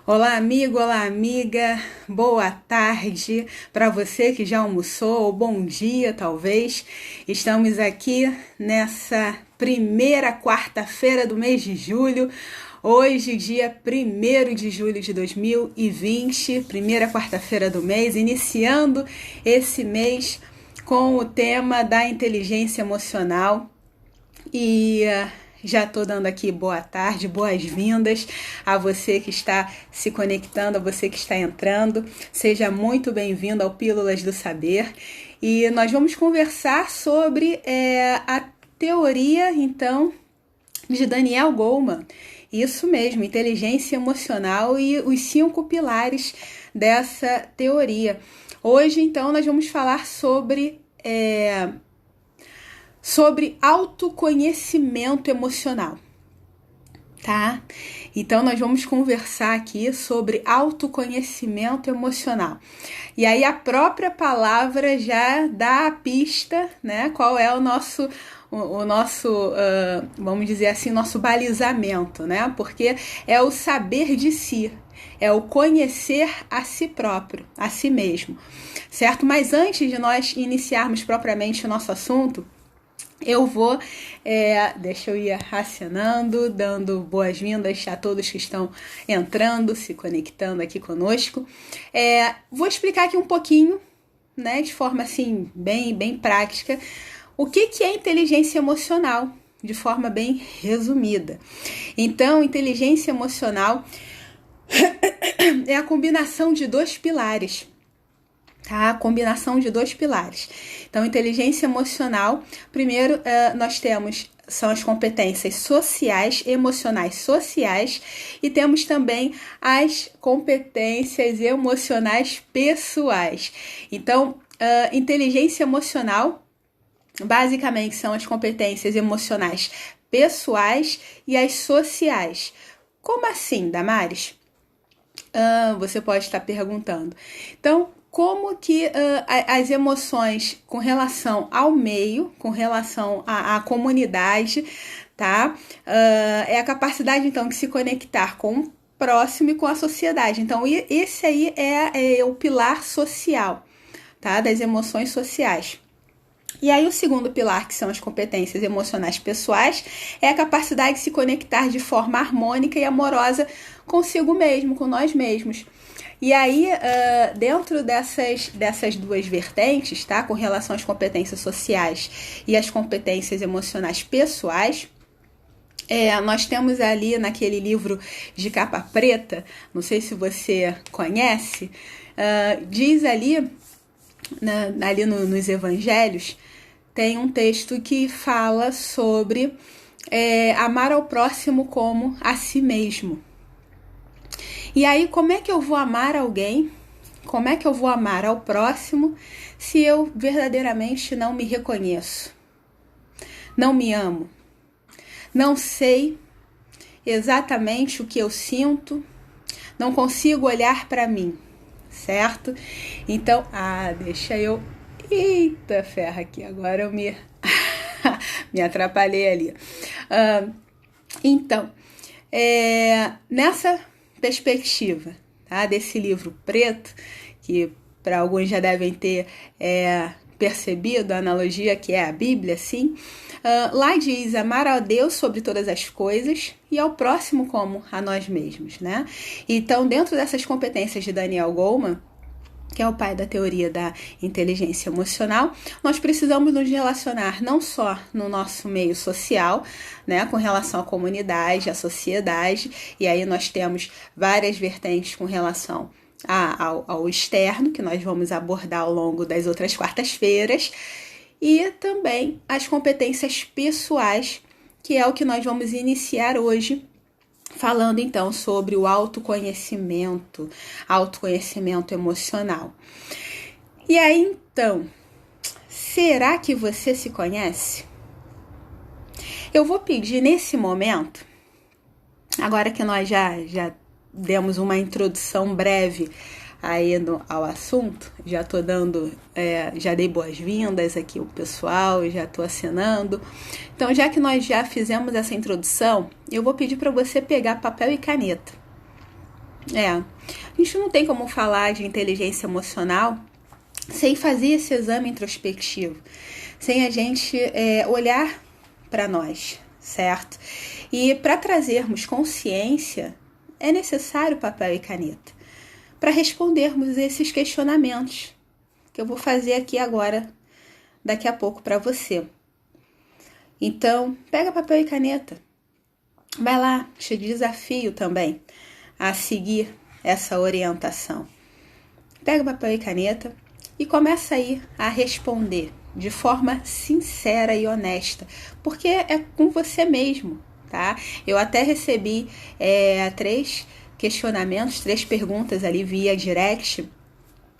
Olá, amigo, olá, amiga. Boa tarde para você que já almoçou, ou bom dia, talvez. Estamos aqui nessa primeira quarta-feira do mês de julho. Hoje, dia 1º de julho de 2020, primeira quarta-feira do mês, iniciando esse mês com o tema da inteligência emocional. E já estou dando aqui boa tarde, boas-vindas a você que está se conectando, a você que está entrando. Seja muito bem-vindo ao Pílulas do Saber. E nós vamos conversar sobre a teoria, então, de Daniel Goleman. Isso mesmo, inteligência emocional e os 5 pilares dessa teoria. Hoje, então, nós vamos falar sobre autoconhecimento emocional, tá? Então, nós vamos conversar aqui sobre autoconhecimento emocional. E aí, a própria palavra já dá a pista, né? Qual é o nosso, vamos dizer assim, nosso balizamento, né? Porque é o saber de si, é o conhecer a si próprio, a si mesmo, certo? Mas antes de nós iniciarmos propriamente o nosso assunto, eu vou, deixa eu ir racionando, dando boas-vindas a todos que estão entrando, se conectando aqui conosco. Vou explicar aqui um pouquinho, né, de forma assim, bem prática, o que é inteligência emocional, de forma bem resumida. Então, inteligência emocional é a combinação de 2 pilares. Tá? A combinação de 2 pilares. Então, inteligência emocional, primeiro são as competências sociais, emocionais sociais, e temos também as competências emocionais pessoais. Então, inteligência emocional, basicamente, são as competências emocionais pessoais e as sociais. Como assim, Damares? Você pode estar perguntando. Então, como que as emoções com relação ao meio, com relação à comunidade, tá? É a capacidade, então, de se conectar com o próximo e com a sociedade. Então, esse aí é o pilar social, tá? Das emoções sociais. E aí o segundo pilar, que são as competências emocionais pessoais, é a capacidade de se conectar de forma harmônica e amorosa consigo mesmo, com nós mesmos. E aí, dentro dessas 2 vertentes, tá, com relação às competências sociais e às competências emocionais pessoais, nós temos ali naquele livro de capa preta, não sei se você conhece, diz ali, ali nos evangelhos, tem um texto que fala sobre amar ao próximo como a si mesmo. E aí, como é que eu vou amar alguém? Como é que eu vou amar ao próximo se eu verdadeiramente não me reconheço? Não me amo? Não sei exatamente o que eu sinto? Não consigo olhar para mim, certo? Então, deixa eu... Eita ferro aqui, agora eu me atrapalhei ali. Então, nessa perspectiva, tá, desse livro preto, que para alguns já devem ter percebido a analogia que é a Bíblia, assim, lá diz amar a Deus sobre todas as coisas e ao próximo como a nós mesmos, né? Então, dentro dessas competências de Daniel Goleman, que é o pai da teoria da inteligência emocional, nós precisamos nos relacionar não só no nosso meio social, né, com relação à comunidade, à sociedade, e aí nós temos várias vertentes com relação ao externo, que nós vamos abordar ao longo das outras quartas-feiras, e também as competências pessoais, que é o que nós vamos iniciar hoje, falando então sobre o autoconhecimento emocional. E aí então, será que você se conhece? Eu vou pedir nesse momento, agora que nós já demos uma introdução breve aí ao assunto, já tô dando, já dei boas-vindas aqui o pessoal, já tô assinando. Então, já que nós já fizemos essa introdução, eu vou pedir para você pegar papel e caneta, A gente não tem como falar de inteligência emocional sem fazer esse exame introspectivo, sem a gente olhar para nós, certo? E para trazermos consciência, é necessário papel e caneta para respondermos esses questionamentos que eu vou fazer aqui agora, daqui a pouco para você. Então, pega papel e caneta. Vai lá, te desafio também a seguir essa orientação. Pega papel e caneta e começa aí a responder de forma sincera e honesta, porque é com você mesmo, tá? Eu até recebi 3 questionamentos, 3 perguntas ali via direct.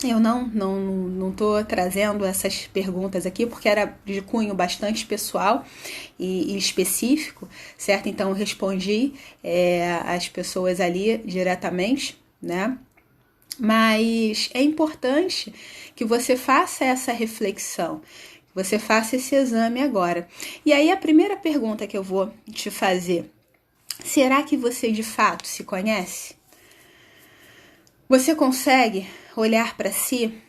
Eu não tô trazendo essas perguntas aqui porque era de cunho bastante pessoal e específico, certo? Então eu respondi as pessoas ali diretamente, né? Mas é importante que você faça essa reflexão, que você faça esse exame agora. E aí a primeira pergunta que eu vou te fazer: será que você de fato se conhece? Você consegue olhar para si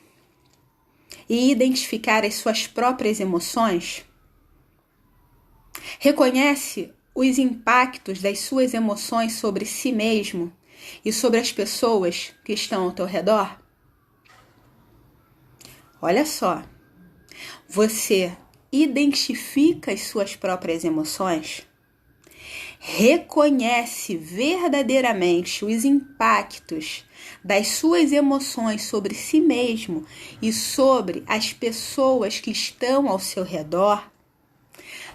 e identificar as suas próprias emoções? Reconhece os impactos das suas emoções sobre si mesmo e sobre as pessoas que estão ao teu redor? Olha só, você identifica as suas próprias emoções? Reconhece verdadeiramente os impactos das suas emoções sobre si mesmo e sobre as pessoas que estão ao seu redor?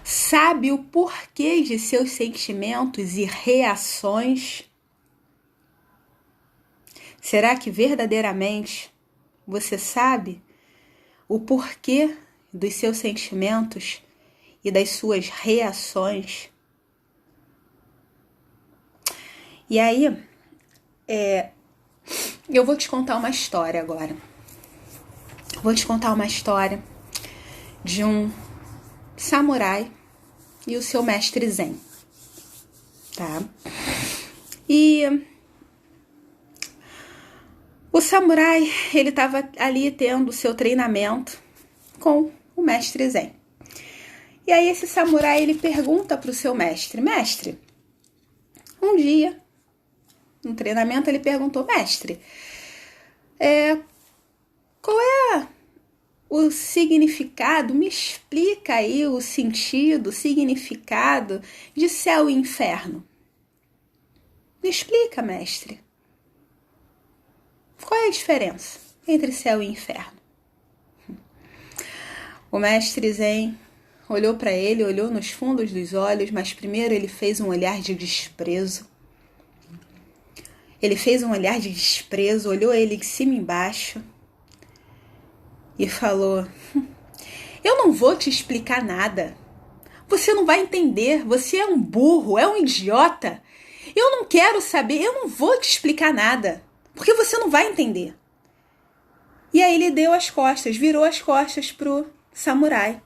Sabe o porquê de seus sentimentos e reações? Será que verdadeiramente você sabe o porquê dos seus sentimentos e das suas reações? E aí, eu vou te contar uma história agora. Vou te contar uma história de um samurai e o seu mestre Zen, tá? E o samurai, ele estava ali tendo o seu treinamento com o mestre Zen. E aí esse samurai, ele pergunta para o seu mestre: mestre, um dia, no treinamento, ele perguntou: mestre, qual é o significado, me explica aí o sentido, o significado de céu e inferno. Me explica, mestre. Qual é a diferença entre céu e inferno? O mestre Zen olhou para ele, olhou nos fundos dos olhos, mas primeiro ele fez um olhar de desprezo. Ele fez um olhar de desprezo, olhou ele de cima e embaixo e falou: eu não vou te explicar nada. Você não vai entender, você é um burro, é um idiota. Eu não quero saber, eu não vou te explicar nada, porque você não vai entender. E aí ele deu as costas, virou as costas pro samurai.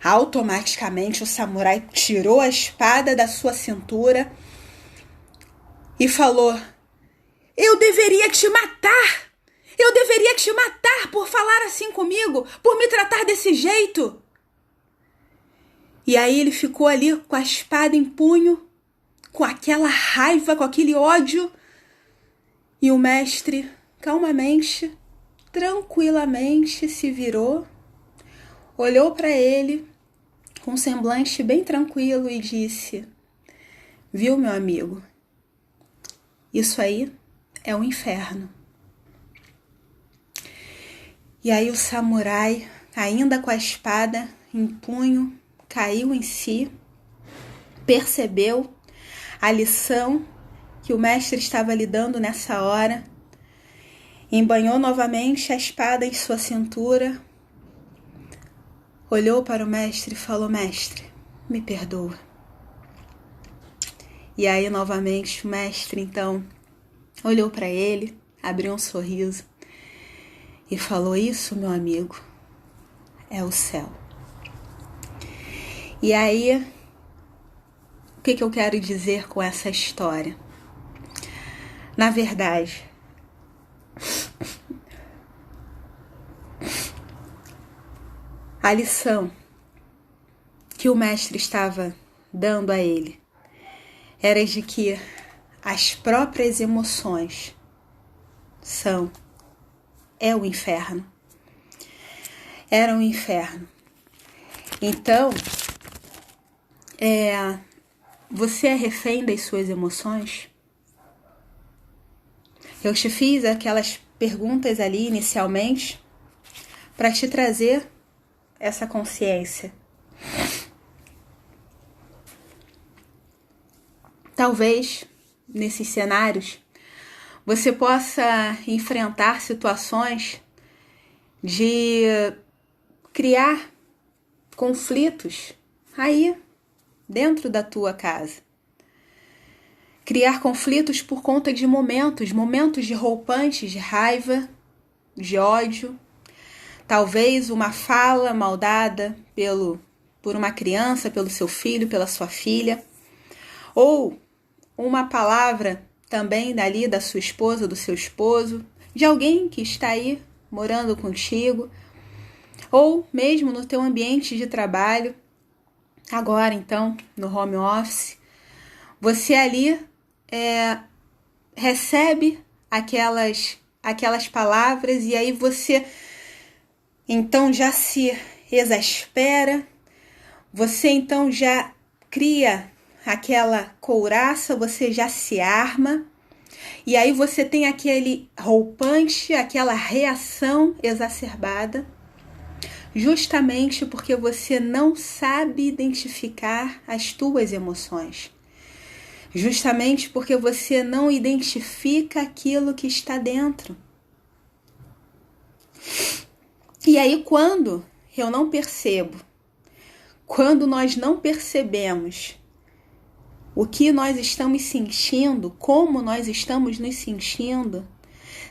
Automaticamente o samurai tirou a espada da sua cintura e falou: eu deveria te matar! Eu deveria te matar por falar assim comigo, por me tratar desse jeito. E aí ele ficou ali com a espada em punho, com aquela raiva, com aquele ódio. E o mestre, calmamente, tranquilamente, se virou, olhou para ele com um semblante bem tranquilo e disse: viu, meu amigo? Isso aí é o inferno. E aí o samurai, ainda com a espada em punho, caiu em si, percebeu a lição que o mestre estava lhe dando nessa hora, embanhou novamente a espada em sua cintura, olhou para o mestre e falou: mestre, me perdoa. E aí novamente o mestre então olhou para ele, abriu um sorriso e falou: isso, meu amigo, é o céu. E aí, o que eu quero dizer com essa história? Na verdade, a lição que o mestre estava dando a ele era de que as próprias emoções é o inferno. Era um inferno. Então, você é refém das suas emoções? Eu te fiz aquelas perguntas ali inicialmente para te trazer essa consciência. Talvez, nesses cenários, você possa enfrentar situações de criar conflitos aí dentro da tua casa. Criar conflitos por conta de momentos de rompantes, de raiva, de ódio. Talvez uma fala mal dada por uma criança, pelo seu filho, pela sua filha. Ou uma palavra também dali da sua esposa, do seu esposo, de alguém que está aí morando contigo. Ou mesmo no teu ambiente de trabalho. Agora, então, no home office, você ali recebe aquelas palavras e aí você então já se exaspera, você então já cria aquela couraça, você já se arma e aí você tem aquele roupante, aquela reação exacerbada, justamente porque você não sabe identificar as tuas emoções. Justamente porque você não identifica aquilo que está dentro. E aí quando eu não percebo, quando nós não percebemos o que nós estamos sentindo, como nós estamos nos sentindo,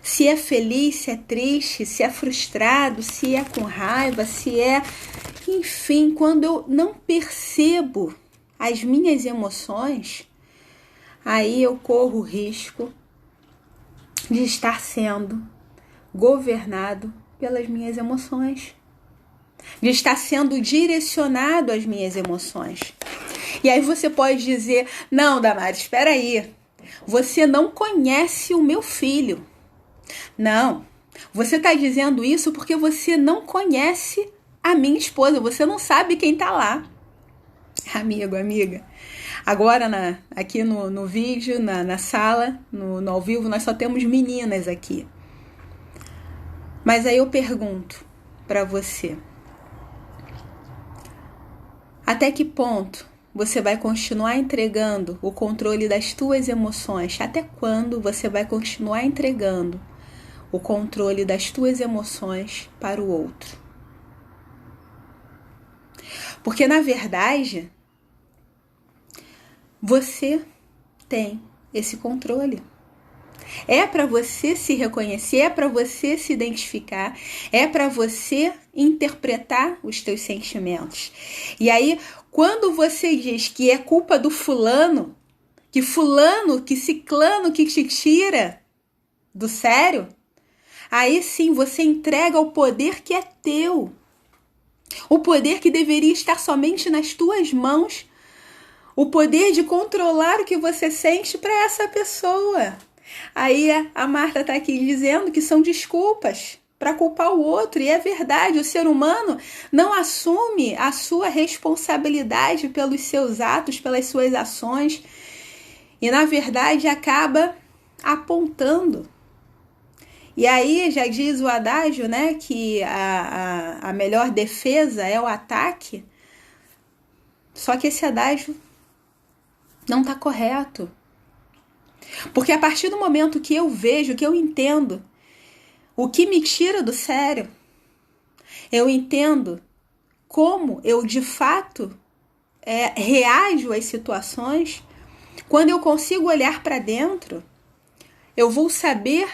se é feliz, se é triste, se é frustrado, se é com raiva, enfim, quando eu não percebo as minhas emoções, aí eu corro o risco de estar sendo governado pelas minhas emoções, de estar sendo direcionado às minhas emoções. E aí você pode dizer, não, Damares, espera aí, você não conhece o meu filho. Não, você está dizendo isso porque você não conhece a minha esposa, você não sabe quem está lá. Amigo, amiga, agora aqui no vídeo, na sala, no ao vivo, nós só temos meninas aqui. Mas aí eu pergunto para você, até que ponto você vai continuar entregando o controle das tuas emoções? Até quando você vai continuar entregando o controle das tuas emoções para o outro? Porque, na verdade, você tem esse controle. É para você se reconhecer, é para você se identificar, é para você interpretar os teus sentimentos. E aí, quando você diz que é culpa do fulano, que ciclano que te tira do sério, aí sim você entrega o poder que é teu. O poder que deveria estar somente nas tuas mãos. O poder de controlar o que você sente para essa pessoa. Aí a Marta está aqui dizendo que são desculpas para culpar o outro. E é verdade, o ser humano não assume a sua responsabilidade pelos seus atos, pelas suas ações. E na verdade acaba apontando. E aí já diz o adágio, né, que a melhor defesa é o ataque. Só que esse adágio não está correto. Porque a partir do momento que eu vejo, que eu entendo o que me tira do sério, eu entendo como eu de fato reajo às situações, quando eu consigo olhar para dentro, eu vou saber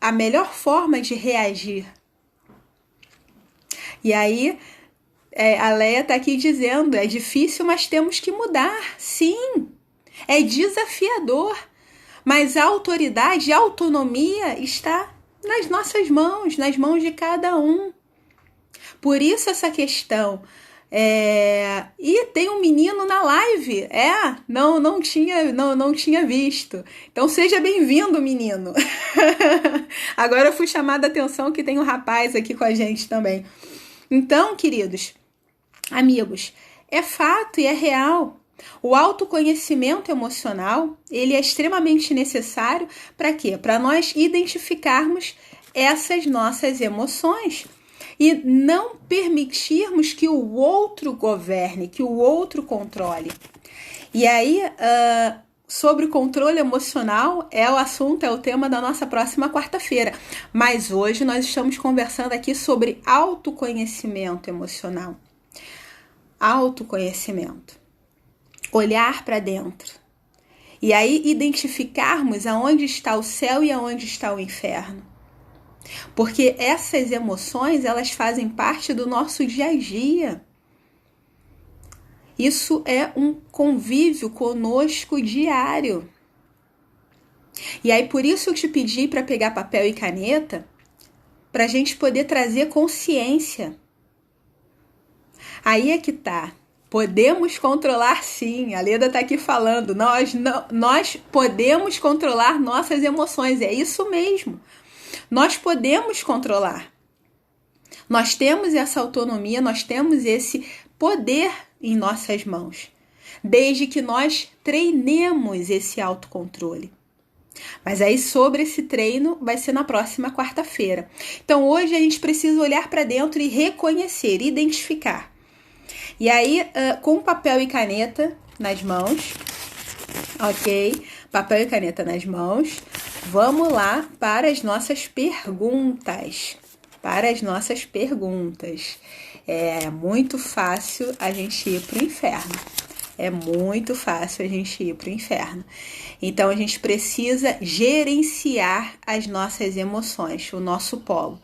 a melhor forma de reagir. E aí, a Leia está aqui dizendo, é difícil, mas temos que mudar. Sim, é desafiador. Mas a autoridade, a autonomia está nas nossas mãos, nas mãos de cada um. Por isso essa questão. E tem um menino na live. Não tinha visto. Então seja bem-vindo, menino. Agora eu fui chamada a atenção que tem um rapaz aqui com a gente também. Então, queridos, amigos, é fato e é real. O autoconhecimento emocional, ele é extremamente necessário para quê? Para nós identificarmos essas nossas emoções e não permitirmos que o outro governe, que o outro controle. E aí, sobre o controle emocional, é o tema da nossa próxima quarta-feira. Mas hoje nós estamos conversando aqui sobre autoconhecimento emocional. Autoconhecimento. Olhar para dentro. E aí identificarmos aonde está o céu e aonde está o inferno. Porque essas emoções, elas fazem parte do nosso dia a dia. Isso é um convívio conosco diário. E aí por isso eu te pedi para pegar papel e caneta, para a gente poder trazer consciência. Aí é que tá. Podemos controlar sim, a Leda está aqui falando, nós podemos controlar nossas emoções, é isso mesmo, nós podemos controlar, nós temos essa autonomia, nós temos esse poder em nossas mãos, desde que nós treinemos esse autocontrole. Mas aí sobre esse treino vai ser na próxima quarta-feira. Então hoje a gente precisa olhar para dentro e reconhecer, identificar. E aí, com papel e caneta nas mãos, ok? Papel e caneta nas mãos, vamos lá para as nossas perguntas. É muito fácil a gente ir para o inferno. Então, a gente precisa gerenciar as nossas emoções, o nosso polo.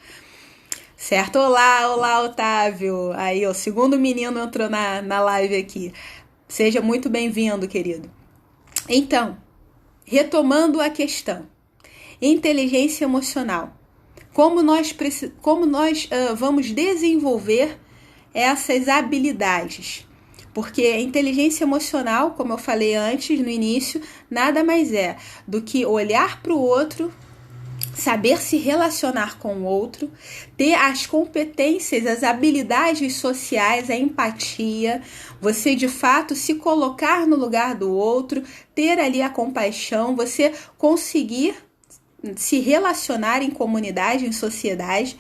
Certo? Olá, Otávio. Aí, o segundo menino entrou na live aqui. Seja muito bem-vindo, querido. Então, retomando a questão. Inteligência emocional. Como nós vamos desenvolver essas habilidades? Porque a inteligência emocional, como eu falei antes, no início, nada mais é do que olhar para o outro, saber se relacionar com o outro, ter as competências, as habilidades sociais, a empatia, você de fato se colocar no lugar do outro, ter ali a compaixão, você conseguir se relacionar em comunidade, em sociedade,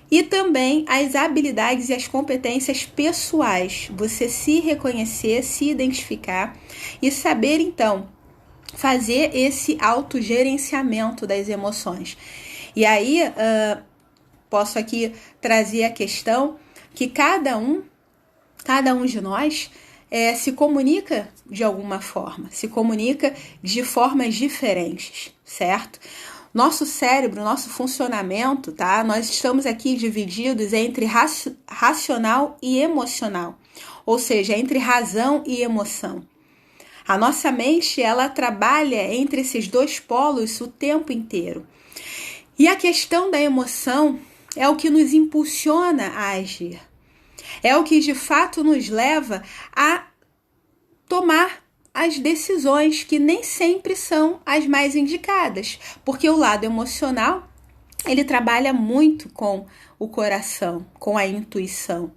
e também as habilidades e as competências pessoais, você se reconhecer, se identificar e saber então fazer esse autogerenciamento das emoções. E aí, posso aqui trazer a questão que cada um de nós se comunica de alguma forma, se comunica de formas diferentes, certo? Nosso cérebro, nosso funcionamento, tá? Nós estamos aqui divididos entre racional e emocional, ou seja, entre razão e emoção. A nossa mente, ela trabalha entre esses dois polos o tempo inteiro. E a questão da emoção é o que nos impulsiona a agir. É o que de fato nos leva a tomar as decisões que nem sempre são as mais indicadas. Porque o lado emocional, ele trabalha muito com o coração, com a intuição.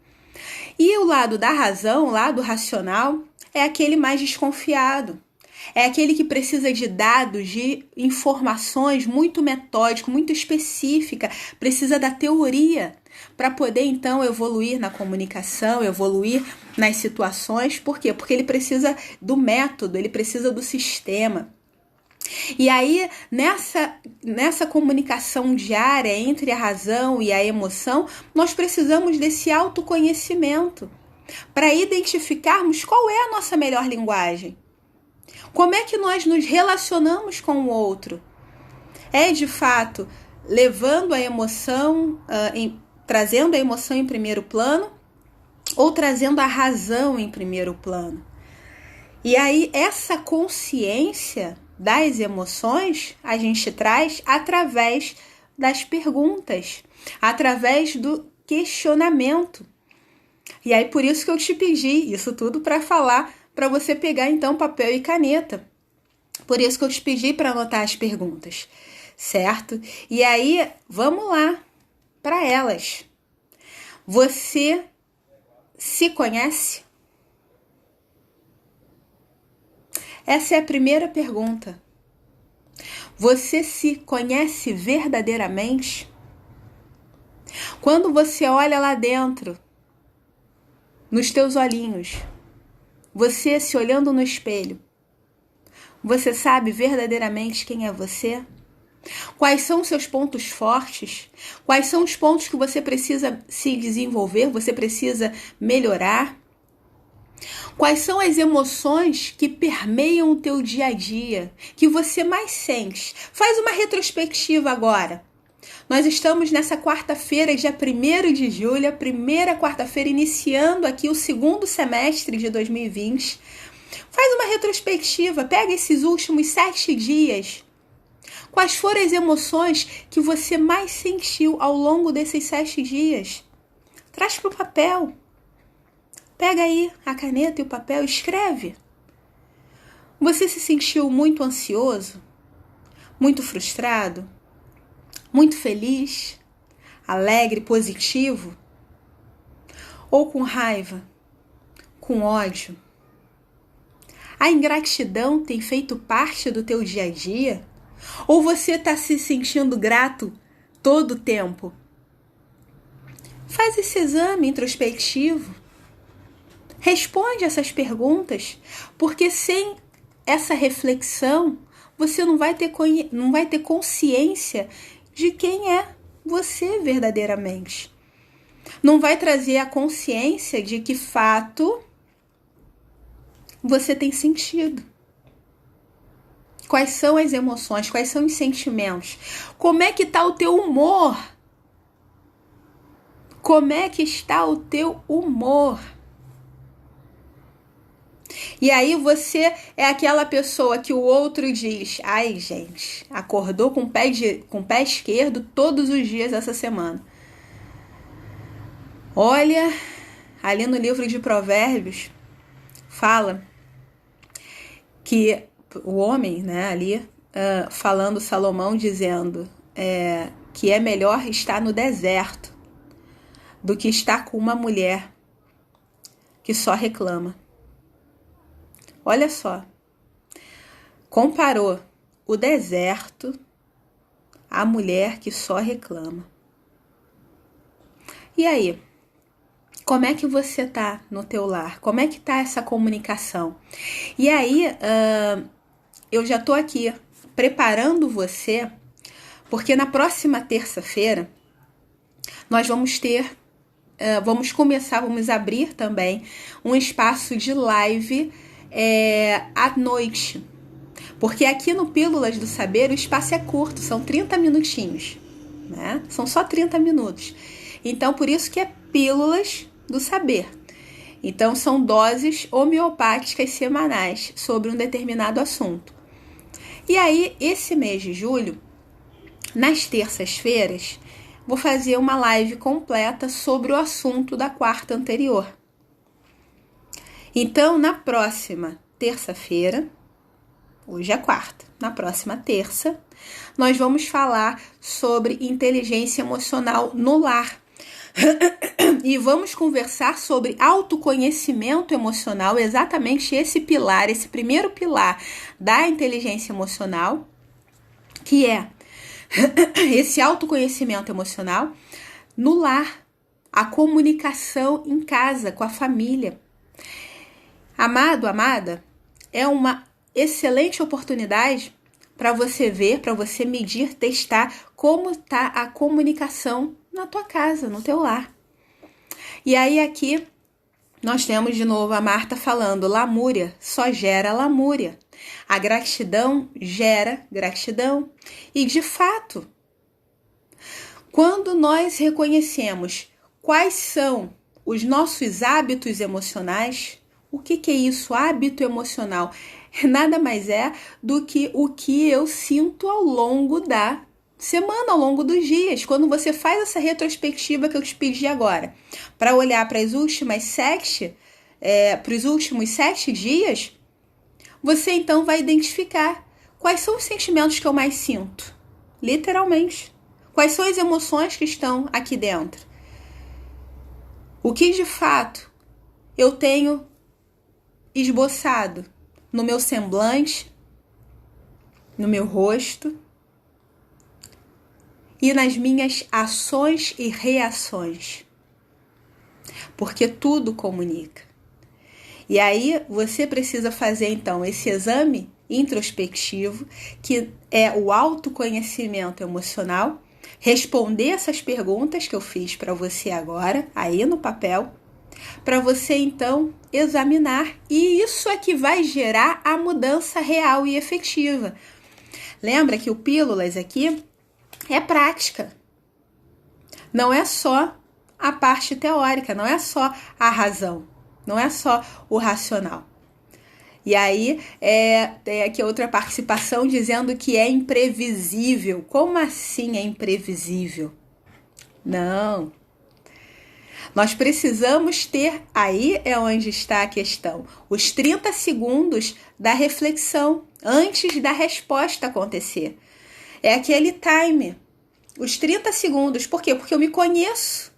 E o lado da razão, o lado racional, é aquele mais desconfiado. É aquele que precisa de dados, de informações muito metódicas, muito específicas, precisa da teoria para poder então evoluir na comunicação, evoluir nas situações. Por quê? Porque ele precisa do método, ele precisa do sistema. E aí, nessa comunicação diária entre a razão e a emoção, nós precisamos desse autoconhecimento para identificarmos qual é a nossa melhor linguagem. Como é que nós nos relacionamos com o outro? É, de fato, levando a emoção, trazendo a emoção em primeiro plano ou trazendo a razão em primeiro plano? E aí, essa consciência das emoções a gente traz através das perguntas, através do questionamento. E aí por isso que eu te pedi isso tudo para falar, para você pegar então papel e caneta. Por isso que eu te pedi para anotar as perguntas, certo? E aí, vamos lá para elas. Você se conhece? Essa é a primeira pergunta. Você se conhece verdadeiramente? Quando você olha lá dentro, nos teus olhinhos, você se olhando no espelho, você sabe verdadeiramente quem é você? Quais são os seus pontos fortes? Quais são os pontos que você precisa se desenvolver, você precisa melhorar? Quais são as emoções que permeiam o teu dia a dia, que você mais sente? Faz uma retrospectiva agora. Nós estamos nessa quarta-feira, dia 1º de julho, a primeira quarta-feira, iniciando aqui o segundo semestre de 2020. Faz uma retrospectiva, pega esses últimos 7 dias. Quais foram as emoções que você mais sentiu ao longo desses 7 dias? Traz para o papel. Pega aí a caneta e o papel e escreve. Você se sentiu muito ansioso? Muito frustrado? Muito feliz? Alegre, positivo? Ou com raiva? Com ódio? A ingratidão tem feito parte do teu dia a dia? Ou você está se sentindo grato todo o tempo? Faz esse exame introspectivo. Responde essas perguntas, porque sem essa reflexão, você não vai ter consciência de quem é você verdadeiramente. Não vai trazer a consciência de que fato você tem sentido. Quais são as emoções, quais são os sentimentos? Como é que está o teu humor? Como é que está o teu humor? E aí você é aquela pessoa que o outro diz: ai, gente, acordou com o pé esquerdo todos os dias essa semana. Olha, ali no livro de Provérbios, fala que o homem, né, ali, falando Salomão, dizendo que é melhor estar no deserto do que estar com uma mulher que só reclama. Olha só, comparou o deserto à mulher que só reclama. E aí, como é que você tá no teu lar? Como é que tá essa comunicação? E aí, eu já tô aqui preparando você, porque na próxima terça-feira nós vamos abrir também um espaço de live à noite. Porque aqui no Pílulas do Saber o espaço é curto, são 30 minutinhos, né? São só 30 minutos. Então, por isso que é Pílulas do Saber. Então, são doses homeopáticas semanais sobre um determinado assunto. E aí, esse mês de julho, nas terças-feiras, vou fazer uma live completa sobre o assunto da quarta anterior. Então, na próxima terça-feira, hoje é quarta, na próxima terça, nós vamos falar sobre inteligência emocional no lar. E vamos conversar sobre autoconhecimento emocional, exatamente esse pilar, esse primeiro pilar da inteligência emocional, que é esse autoconhecimento emocional no lar, a comunicação em casa, com a família. Amado, amada, é uma excelente oportunidade para você ver, para você medir, testar como está a comunicação na tua casa, no teu lar. E aí aqui nós temos de novo a Marta falando: lamúria só gera lamúria. A gratidão gera gratidão. E de fato, quando nós reconhecemos quais são os nossos hábitos emocionais, O que é isso? Hábito emocional. Nada mais é do que o que eu sinto ao longo da semana, ao longo dos dias. Quando você faz essa retrospectiva que eu te pedi agora, para olhar para os últimos 7 dias, você então vai identificar quais são os sentimentos que eu mais sinto. Literalmente. Quais são as emoções que estão aqui dentro? O que de fato eu tenho esboçado no meu semblante, no meu rosto e nas minhas ações e reações. Porque tudo comunica. E aí você precisa fazer então esse exame introspectivo, que é o autoconhecimento emocional, responder essas perguntas que eu fiz para você agora, aí no papel, para você então examinar, e isso é que vai gerar a mudança real e efetiva. Lembra que o Pílulas aqui é prática. Não é só a parte teórica, não é só a razão, não é só o racional. E aí, tem aqui outra participação dizendo que é imprevisível. Como assim é imprevisível? Não. Nós precisamos ter, aí é onde está a questão, os 30 segundos da reflexão antes da resposta acontecer. É aquele time, os 30 segundos. Por quê? Porque eu me conheço.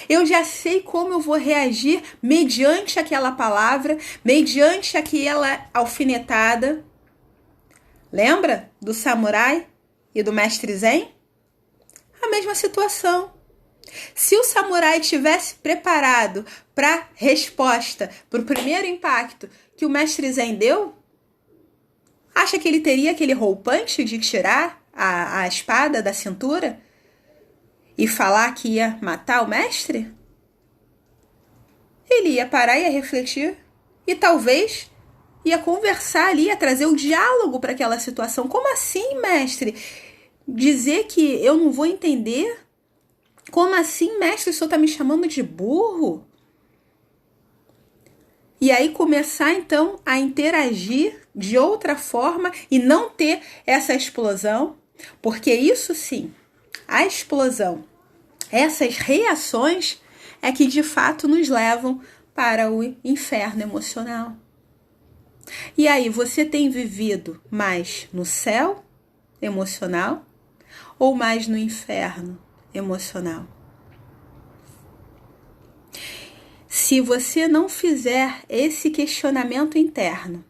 Eu já sei como eu vou reagir mediante aquela palavra, mediante aquela alfinetada. Lembra do samurai e do mestre Zen? A mesma situação. Se o samurai tivesse preparado para a resposta, para o primeiro impacto que o mestre Zen deu, acha que ele teria aquele roupante de tirar a espada da cintura e falar que ia matar o mestre? Ele ia parar, ia refletir e talvez ia conversar ali, ia trazer o diálogo para aquela situação. Como assim, mestre? Dizer que eu não vou entender? Como assim, mestre? O senhor está me chamando de burro? E aí começar então a interagir de outra forma e não ter essa explosão, porque isso sim, a explosão, essas reações é que de fato nos levam para o inferno emocional. E aí, você tem vivido mais no céu emocional ou mais no inferno emocional? Se você não fizer esse questionamento interno,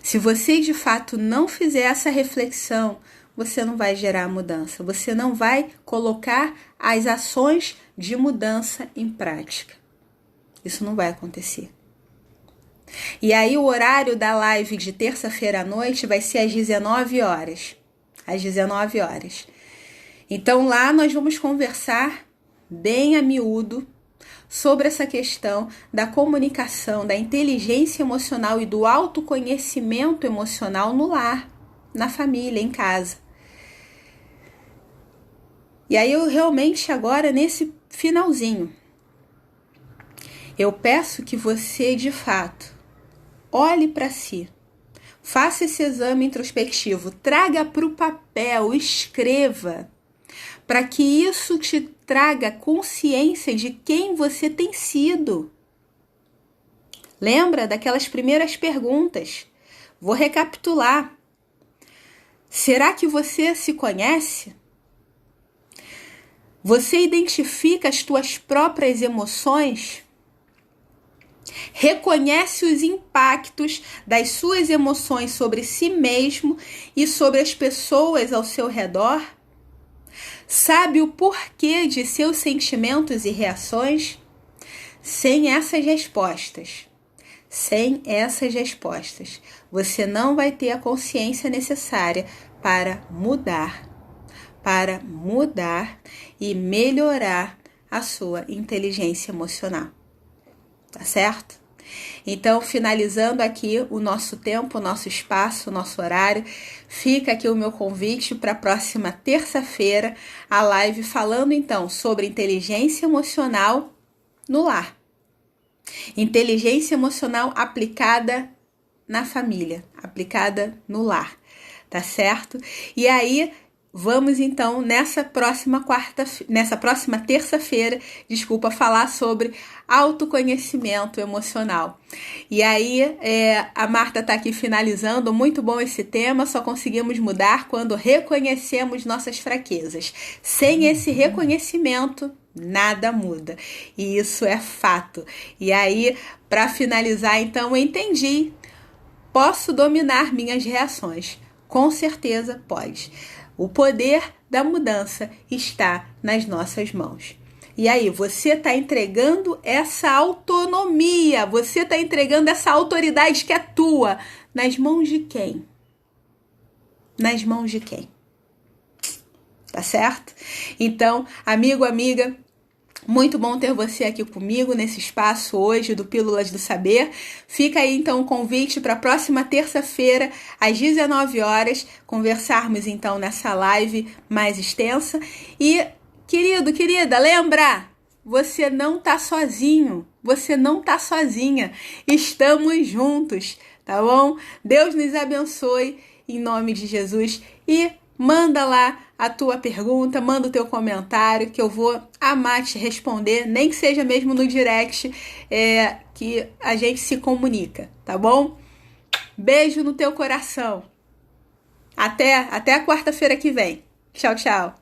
se você de fato não fizer essa reflexão, você não vai gerar mudança, você não vai colocar as ações de mudança em prática. Isso não vai acontecer. E aí o horário da live de terça-feira à noite vai ser às 19 horas. Às 19 horas. Então lá nós vamos conversar bem a miúdo sobre essa questão da comunicação, da inteligência emocional e do autoconhecimento emocional no lar, na família, em casa. E aí eu realmente agora, nesse finalzinho, eu peço que você, de fato, olhe para si, faça esse exame introspectivo, traga para o papel, escreva, para que isso te traga consciência de quem você tem sido. Lembra daquelas primeiras perguntas? Vou recapitular. Será que você se conhece? Você identifica as tuas próprias emoções? Reconhece os impactos das suas emoções sobre si mesmo e sobre as pessoas ao seu redor? Sabe o porquê de seus sentimentos e reações? Sem essas respostas, você não vai ter a consciência necessária para mudar e melhorar a sua inteligência emocional. Tá certo? Então, finalizando aqui o nosso tempo, o nosso espaço, o nosso horário, fica aqui o meu convite para a próxima terça-feira, a live falando então sobre inteligência emocional no lar. Inteligência emocional aplicada na família, aplicada no lar, tá certo? E aí, vamos então nessa próxima terça-feira, falar sobre autoconhecimento emocional. E aí, a Marta tá aqui finalizando, muito bom esse tema, só conseguimos mudar quando reconhecemos nossas fraquezas. Sem esse reconhecimento, nada muda. E isso é fato. E aí, para finalizar, então, eu entendi. Posso dominar minhas reações? Com certeza pode. O poder da mudança está nas nossas mãos. E aí, você está entregando essa autonomia, você está entregando essa autoridade que é tua nas mãos de quem? Nas mãos de quem? Tá certo? Então, amigo, amiga, muito bom ter você aqui comigo nesse espaço hoje do Pílulas do Saber. Fica aí então o convite para a próxima terça-feira, às 19 horas, conversarmos então nessa live mais extensa. E, querido, querida, lembra, você não tá sozinho, você não tá sozinha, estamos juntos, tá bom? Deus nos abençoe em nome de Jesus e manda lá a tua pergunta, manda o teu comentário que eu vou amar te responder, nem que seja mesmo no direct, que a gente se comunica, tá bom? Beijo no teu coração. Até a quarta-feira que vem. Tchau, tchau.